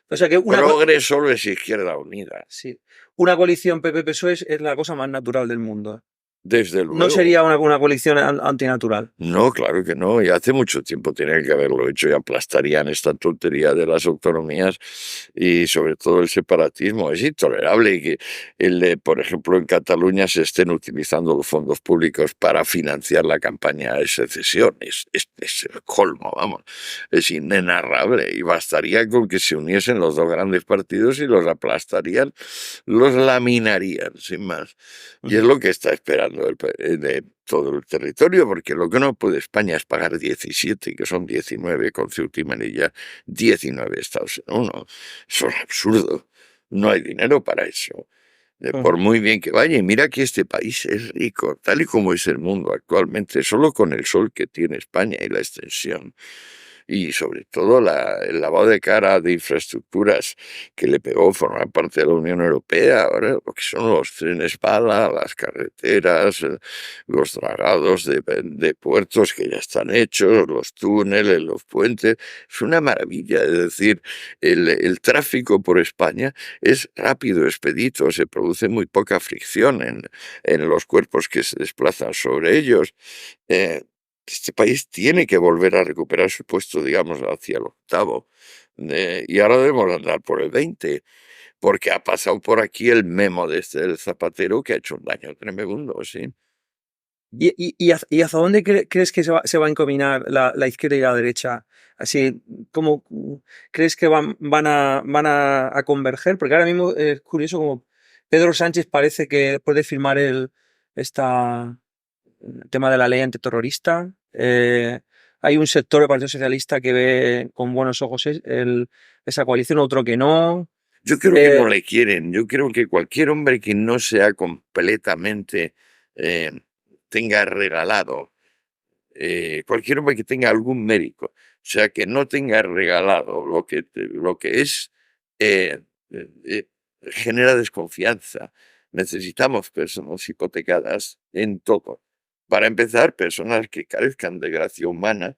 O sea que progre solo es Izquierda Unida, sí, una coalición PP-PSOE es la cosa más natural del mundo. desde No luego. sería una coalición antinatural. No, claro que no, y hace mucho tiempo tenía que haberlo hecho y aplastarían esta tontería de las autonomías y sobre todo el separatismo. Es intolerable que, por ejemplo, en Cataluña se estén utilizando los fondos públicos para financiar la campaña de secesión. Es el colmo, vamos, es inenarrable, y bastaría con que se uniesen los dos grandes partidos y los aplastarían, los laminarían, sin más. Y es Ujú. lo que está esperando de todo el territorio, porque lo que no puede España es pagar 17, que son 19 con Ceuta y Melilla, 19 estados en uno. Eso es absurdo. No hay dinero para eso. Por Ujú. muy bien que vaya, y mira que este país es rico, tal y como es el mundo actualmente, solo con el sol que tiene España y la extensión. Y sobre todo el lavado de cara de infraestructuras que le pegó formar parte de la Unión Europea, ahora lo que son los trenes bala, las carreteras, los dragados de puertos que ya están hechos, los túneles, los puentes, es una maravilla. Es decir, el tráfico por España es rápido, expedito, se produce muy poca fricción en los cuerpos que se desplazan sobre ellos. Eh, este país tiene que volver a recuperar su puesto, digamos, hacia el octavo. Y ahora debemos andar por el 20, porque ha pasado por aquí el memo de el Zapatero, que ha hecho un daño tremendo, sí. ¿Y hacia dónde crees que se va a encaminar la izquierda y la derecha? Así, ¿cómo crees que van a converger? Porque ahora mismo es curioso como Pedro Sánchez parece que después de firmar el tema de la ley antiterrorista, hay un sector del Partido Socialista que ve con buenos ojos esa coalición, otro que no. Yo creo que no Eh, le quieren. Yo creo que cualquier hombre que no sea completamente, eh, tenga regalado, cualquier hombre que tenga algún mérito, o sea, que no tenga regalado lo que es, eh, eh, genera desconfianza. Necesitamos personas hipotecadas en todo. Para empezar, personas que carezcan de gracia humana,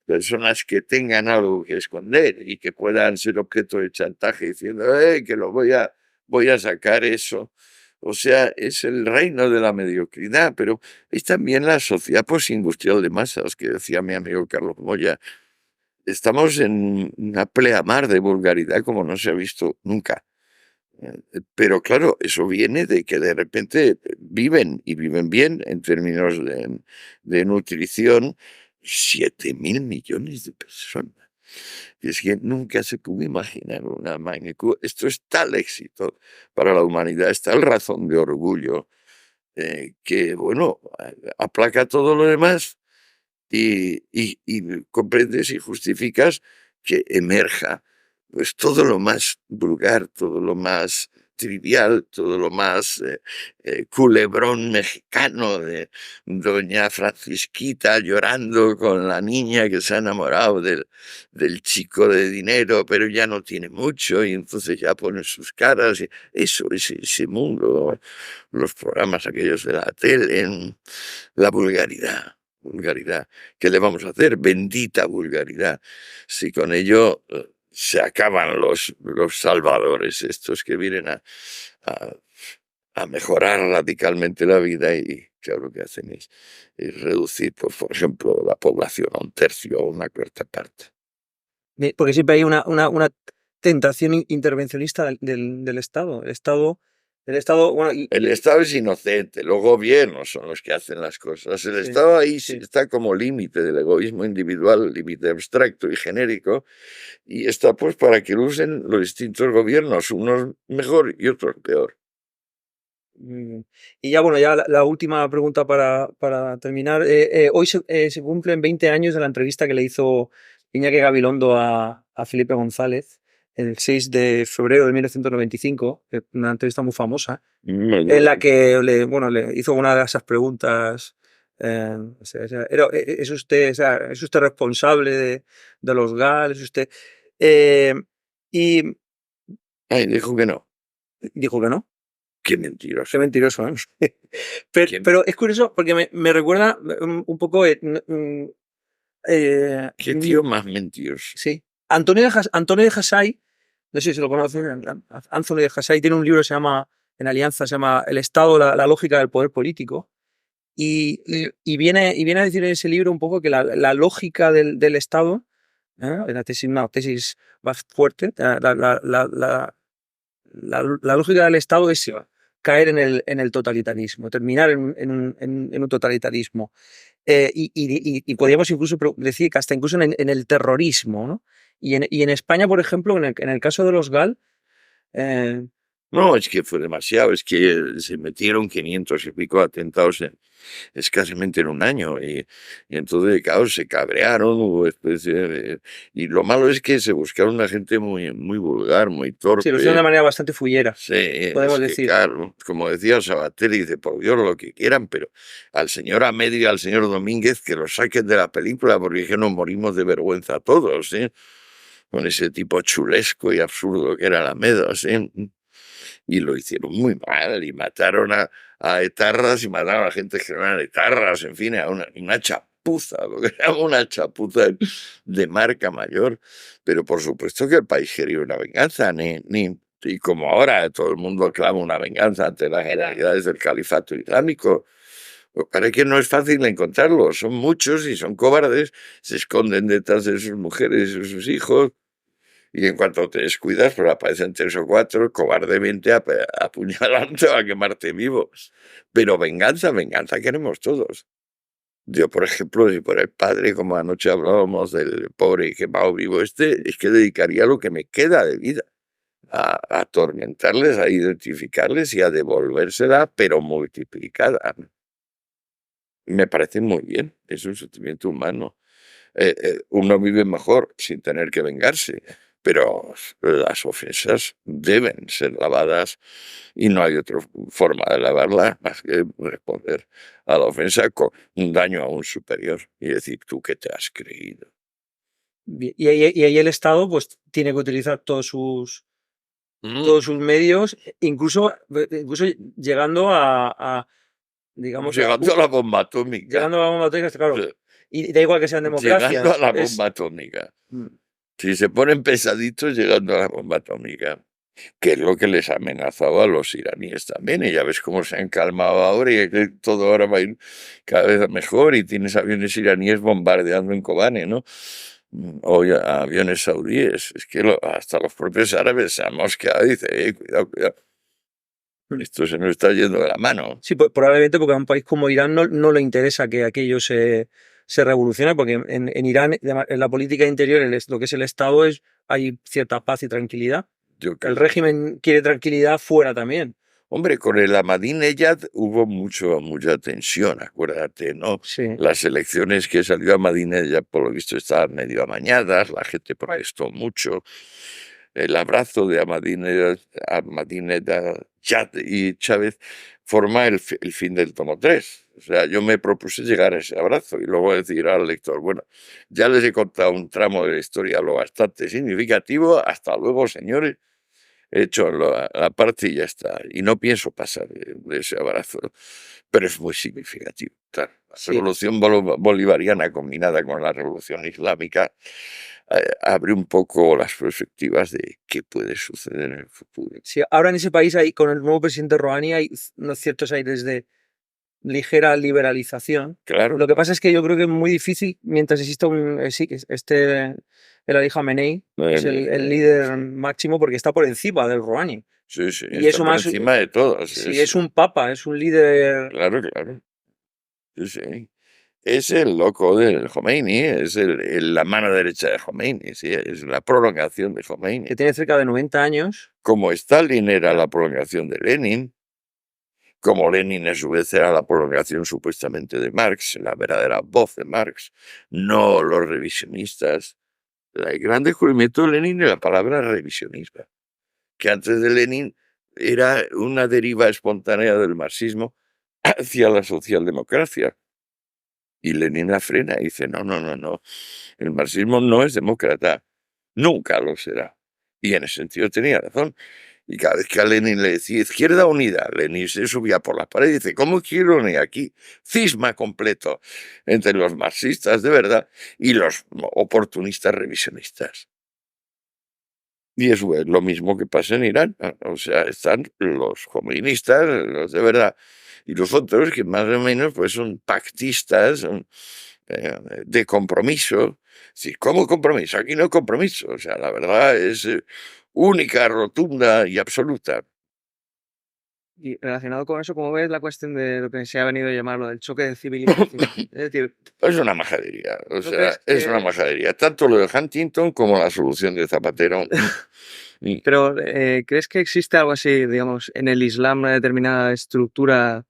personas que tengan algo que esconder y que puedan ser objeto de chantaje diciendo, que voy a sacar eso. O sea, es el reino de la mediocridad, pero es también la sociedad postindustrial de masas que decía mi amigo Carlos Moya. estamos en una pleamar de vulgaridad como no se ha visto nunca. Pero claro, eso viene de que de repente viven y viven bien en términos de nutrición 7.000 millones de personas. Y es que nunca se pudo imaginar una magnitud. Esto es tal éxito para la humanidad, es tal razón de orgullo que, bueno, aplaca todo lo demás y comprendes y justificas que emerja pues todo lo más vulgar, todo lo más trivial, todo lo más culebrón mexicano de doña Francisquita llorando con la niña que se ha enamorado del chico de dinero, pero ya no tiene mucho y entonces ya pone sus caras. Eso, ese mundo, los programas aquellos de la tele, la vulgaridad. Vulgaridad. ¿Qué le vamos a hacer? Bendita vulgaridad. Si con ello se acaban los salvadores, estos que vienen a, a mejorar radicalmente la vida y claro lo que hacen es reducir, pues, por ejemplo, la población a un tercio o una cuarta parte. Porque siempre hay una tentación intervencionista del Estado. El Estado, bueno, El Estado es inocente, los gobiernos son los que hacen las cosas. El Sí, Estado ahí sí. está como límite del egoísmo individual, límite abstracto y genérico, y está pues para que lo usen los distintos gobiernos, unos mejor y otros peor. Y ya, bueno, ya la última pregunta para terminar. Hoy se cumplen 20 años de la entrevista que le hizo Iñaki Gabilondo a Felipe González el 6 de febrero de 1995, una entrevista muy famosa, en la que bueno, le hizo una de esas preguntas. O sea, ¿es usted responsable de los GAL? ¿Es usted? Eh, y Ay, dijo que no. dijo que no. Qué mentiroso. Qué mentiroso, ¿eh? Qué, Pero es curioso porque me recuerda un poco. qué tío más mentiroso. Sí. Antonio de Jasay, no sé si lo conoces, Antonio de Jasay tiene un libro que se llama, en Alianza, se llama El Estado, la lógica del poder político. Y viene a decir en ese libro un poco que la lógica del Estado, una tesis más fuerte, la lógica del Estado es caer en el totalitarismo, terminar en un totalitarismo. Y podríamos incluso decir que hasta incluso en el terrorismo, ¿no? Y en España, por ejemplo, en el caso de los GAL, eh, No, es que fue demasiado, es que se metieron 500 y pico atentados escasamente en un año y entonces, claro, se cabrearon, hubo especie y lo malo es que se buscaron una gente muy, muy vulgar, muy sí, lo hicieron de torpe. manera bastante fullera, Sí, podemos es que decir. claro, como decía Sabater, dice, por Dios, lo que quieran, pero al señor Amedio y al señor Domínguez que lo saquen de la película porque es que nos morimos de vergüenza todos, ¿sí? Con ese tipo chulesco y absurdo que era Amedo, ¿sí? Y lo hicieron muy mal y mataron a etarras y mataron a gente que no eran etarras, en fin, a una chapuza, lo que era una chapuza de marca mayor. Pero por supuesto que el país quería una venganza, y como ahora todo el mundo clama una venganza ante las generalidades del califato islámico, pues parece que no es fácil encontrarlos, son muchos y son cobardes, se esconden detrás de sus mujeres y sus hijos, y en cuanto te descuidas, pues aparecen 3 o 4 cobardemente apuñalando a quemarte vivo. Pero venganza, venganza queremos todos. Yo, por ejemplo, si por el padre, como anoche hablábamos del pobre y quemado vivo es que dedicaría lo que me queda de vida a atormentarles, a identificarles y a devolvérsela, pero multiplicada. Me parece muy bien, es un sentimiento humano. Uno vive mejor sin tener que vengarse, pero las ofensas deben ser lavadas y no hay otra forma de lavarla más que responder a la ofensa con un daño aún superior y decir, ¿tú qué te has creído? Y ahí el Estado pues tiene que utilizar Mm, todos sus medios, incluso llegando digamos, Llegando a la bomba atómica. llegando a bomba atómica, claro. Sí, Y da igual que sean llegando a democracias. la bomba atómica. Si se ponen pesaditos, llegando a la bomba atómica. Que es lo que les amenazaba a los iraníes también, y ya ves cómo se han calmado ahora y que todo ahora va a ir cada vez mejor y tienes aviones iraníes bombardeando en Kobane, ¿no? hoy a aviones saudíes. Es que hasta los propios árabes se han mosqueado y dicen, cuidado, cuidado, esto se nos está yendo de la mano. Sí, probablemente porque a un país como Irán no le interesa que aquello se revolucione, porque en Irán, en la política interior, lo que es el Estado, hay cierta paz y tranquilidad. Yo El creo. régimen quiere tranquilidad fuera también. Hombre, con el Ahmadinejad hubo mucha tensión, acuérdate, ¿no? Sí. Las elecciones que salió Ahmadinejad, por lo visto, estaban medio amañadas, la gente protestó mucho. El abrazo de Ahmadinejad y Chávez forma el fin del tomo 3. O sea, yo me propuse llegar a ese abrazo y luego decir al lector, bueno, ya les he contado un tramo de la historia lo bastante significativo, hasta luego, señores. He hecho la parte y ya está. Y no pienso pasar de ese abrazo. Pero es muy significativo. Claro. La Sí. revolución bolivariana combinada con la revolución islámica abre un poco las perspectivas de qué puede suceder en el futuro. Sí, ahora en ese país con el nuevo presidente Rouhani hay unos ciertos aires de ligera liberalización. Claro. Lo que pasa es que yo creo que es muy difícil mientras exista el Ali Khamenei, es el líder máximo porque está por encima del Rouhani. Sí, sí, Y está eso por más, encima de todos. sí, es un papa, es un líder. Claro, claro. Sí, sí. Es el loco del Khomeini, es la mano derecha de Khomeini, sí, es la prolongación de Khomeini. Que tiene cerca de 90 años. Como Stalin era la prolongación de Lenin, como Lenin a su vez era la prolongación supuestamente de Marx, la verdadera voz de Marx, no los revisionistas. El gran descubrimiento de Lenin es la palabra revisionismo, que antes de Lenin era una deriva espontánea del marxismo hacia la socialdemocracia. Y Lenin la frena y dice, no, no, no, no, el marxismo no es demócrata, nunca lo será. Y en ese sentido tenía razón. Y cada vez que a Lenin le decía izquierda unida, Lenin se subía por las paredes y dice, ¿cómo izquierda unida? Aquí, cisma completo entre los marxistas de verdad y los oportunistas revisionistas. Y eso es lo mismo que pasa en Irán. O sea, están los comunistas, los de verdad, y los otros que más o menos pues son pactistas, son de compromiso. Sí, ¿cómo compromiso? Aquí no hay compromiso. O sea, la verdad es única, rotunda y absoluta. Y relacionado con eso, ¿cómo ves la cuestión de lo que se ha venido a llamar lo del choque de civilización? Es decir, Es una majadería, o ¿no sea, crees es una que- majadería. Tanto lo de Huntington como la solución de Zapatero. Pero, ¿crees que existe algo así, digamos, en el Islam, una determinada estructura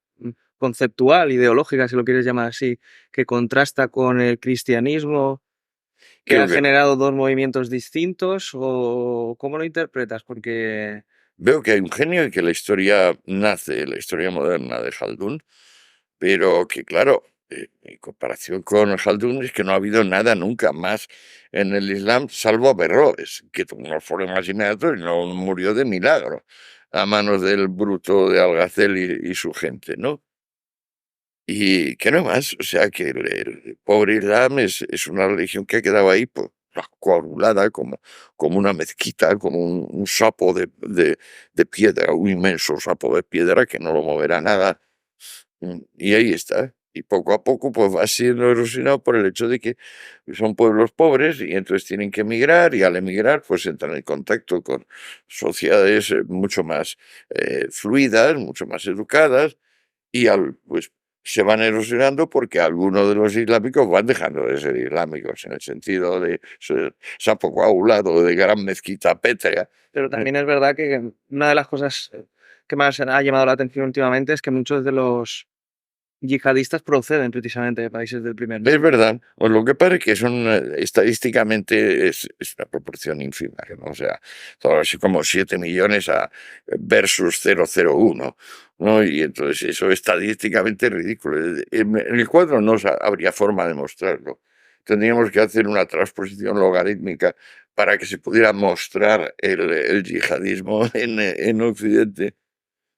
conceptual, ideológica, si lo quieres llamar así, que contrasta con el cristianismo, que Creo ha que generado dos movimientos distintos? ¿O cómo lo interpretas? Porque veo que hay un genio y que la historia nace, la historia moderna de Haldun, pero que claro, en comparación con Haldun es que no ha habido nada nunca más en el Islam, salvo Averroes, que tuvo unos problemas inmediatos y no murió de milagro a manos del bruto de Algacel y su gente, ¿no? Y que no más, o sea que el pobre Islam es una religión que ha quedado ahí pues, coagulada como una mezquita, como un sapo de piedra, un inmenso sapo de piedra que no lo moverá nada. Y ahí está. Y poco a poco pues va siendo erosionado por el hecho de que son pueblos pobres y entonces tienen que emigrar y al emigrar pues entran en contacto con sociedades mucho más fluidas, mucho más educadas y pues se van erosionando porque algunos de los islámicos van dejando de ser islámicos en el sentido de ser sapo coagulado de gran mezquita pétrea. pero también es verdad que una de las cosas que más ha llamado la atención últimamente es que muchos de los yihadistas proceden precisamente de países del primer mundo. Es verdad, o lo que pasa es que son estadísticamente es una proporción ínfima, ¿no? O sea, todo así como 7 millones versus 0,01, ¿no? Y entonces eso estadísticamente es ridículo. En el cuadro no habría forma de mostrarlo. Tendríamos que hacer una transposición logarítmica para que se pudiera mostrar el yihadismo en Occidente,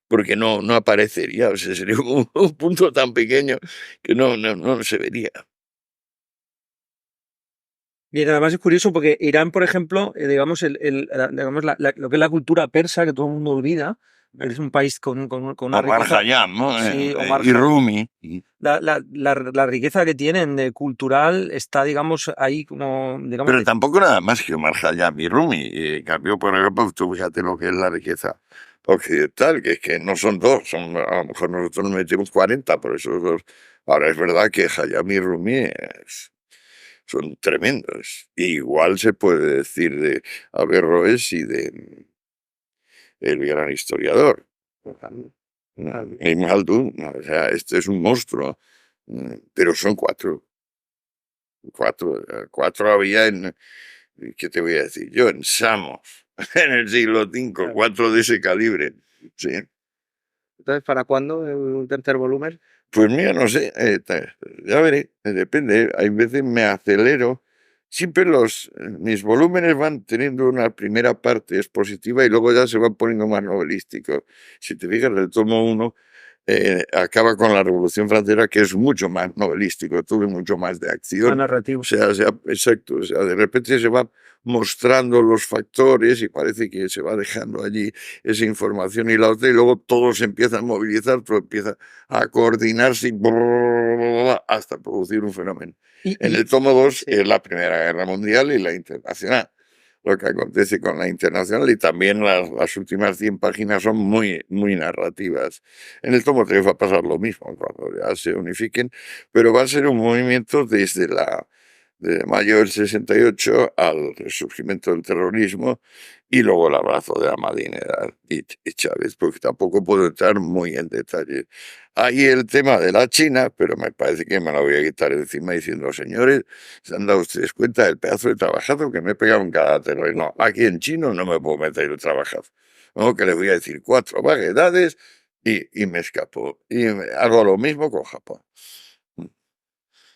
porque no aparecería, o sea, sería un punto tan pequeño que no se vería. Y además es curioso porque Irán, por ejemplo, digamos, digamos lo que es la cultura persa, que todo el mundo olvida, Es un país con una Omar riqueza. Khayyam, ¿no? Sí, Omar Y Khayyam. Rumi. La riqueza que tienen cultural está, digamos, ahí como, digamos, Pero tampoco nada más que Omar Khayyam y Rumi. En cambio, por ejemplo, tú fíjate lo que es la riqueza occidental, que es que no son dos, son, a lo mejor nosotros nos metemos 40, por eso dos. Ahora es verdad que Khayyam y Rumi son tremendos. Igual se puede decir de Averroes y de el gran historiador. Ibn Khaldun, o sea, este es un monstruo, pero son cuatro. Cuatro había en, ¿qué te voy a decir yo? En Samos, en el siglo V, Claro. cuatro de ese calibre. Sí. Entonces, ¿para cuándo un tercer volumen? Pues mira, no sé, ya veré, depende. Hay veces me acelero. Siempre mis volúmenes van teniendo una primera parte expositiva y luego ya se van poniendo más novelísticos. Si te fijas, el tomo 1 acaba con la Revolución Francesa, que es mucho más novelístico, tuve mucho más de Más acción. narrativo. O sea, exacto, o sea, de repente se va mostrando los factores y parece que se va dejando allí esa información y la otra, y luego todo se empieza a movilizar, todo empieza a coordinarse y hasta producir un fenómeno. En el tomo 2 sí. es la Primera Guerra Mundial y la internacional. Lo que acontece con la internacional y también las últimas 100 páginas son muy, muy narrativas. En el tomo 3 va a pasar lo mismo cuando ya se unifiquen, pero va a ser un movimiento desde de mayo del 68 al resurgimiento del terrorismo y luego el abrazo de Ahmadinejad y Chávez, porque tampoco puedo entrar muy en detalle. Hay el tema de la China, pero me parece que me la voy a quitar encima diciendo, señores, ¿se han dado ustedes cuenta del pedazo de trabajazo que me he pegado en cada terreno? No, aquí en chino no me puedo meter el trabajazo. No, que les voy a decir 4 vaguedades y me escapo. Y hago lo mismo con Japón.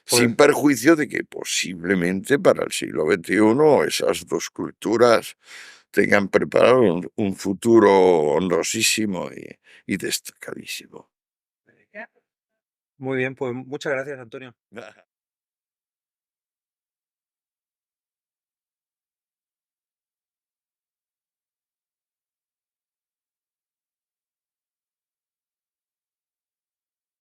Sin perjuicio de que posiblemente para el siglo XXI esas dos culturas tengan preparado un futuro honrosísimo y destacadísimo. Muy bien, pues muchas gracias, Antonio.